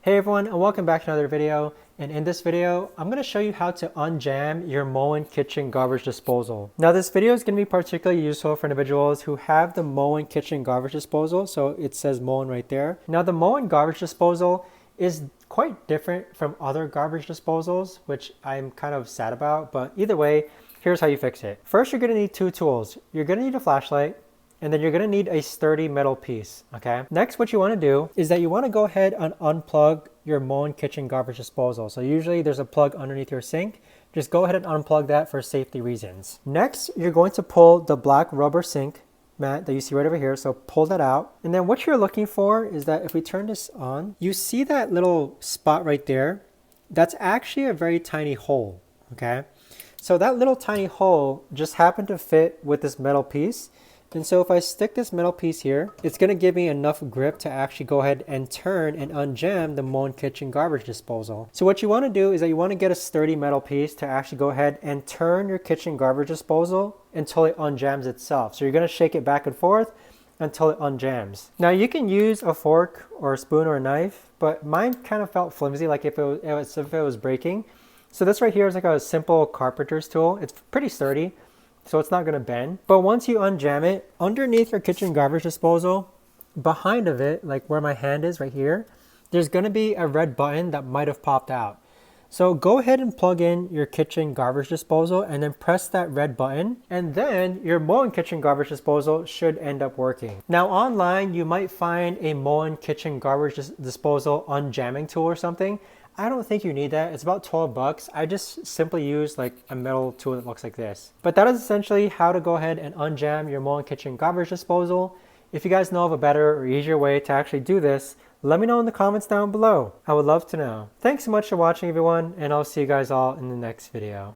Hey everyone, and welcome back to another video. And in this video, I'm going to show you how to unjam your Moen kitchen garbage disposal. Now this video is going to be particularly useful for individuals who have the Moen kitchen garbage disposal. So it says Moen right there. Now the Moen garbage disposal is quite different from other garbage disposals, which I'm kind of sad about. But either way, here's how you fix it. First, you're going to need two tools. You're going to need a flashlight. And then you're going to need a sturdy metal piece, okay? Next, what you want to do is that you want to go ahead and unplug your Moen kitchen garbage disposal. So usually there's a plug underneath your sink. Just go ahead and unplug that for safety reasons. Next, you're going to pull the black rubber sink mat that you see right over here. So pull that out. And then what you're looking for is that if we turn this on, you see that little spot right there? That's actually a very tiny hole, okay? So that little tiny hole just happened to fit with this metal piece. And so if I stick this metal piece here, it's going to give me enough grip to actually go ahead and turn and unjam the Moen kitchen garbage disposal. So what you want to do is that you want to get a sturdy metal piece to actually go ahead and turn your kitchen garbage disposal until it unjams itself. So you're going to shake it back and forth until it unjams. Now you can use a fork or a spoon or a knife, but mine kind of felt flimsy, like if it was breaking. So this right here is like a simple carpenter's tool. It's pretty sturdy, so it's not going to bend. But once you unjam it, underneath your kitchen garbage disposal, behind of it, like where my hand is right here, there's going to be a red button that might have popped out. So go ahead and plug in your kitchen garbage disposal and then press that red button, and then your Moen kitchen garbage disposal should end up working. Now online, you might find a Moen kitchen garbage disposal unjamming tool or something. I don't think you need that. It's about 12 bucks. I just simply use like a metal tool that looks like this. But that is essentially how to go ahead and unjam your Moen kitchen garbage disposal. If you guys know of a better or easier way to actually do this, let me know in the comments down below. I would love to know. Thanks so much for watching everyone, and I'll see you guys all in the next video.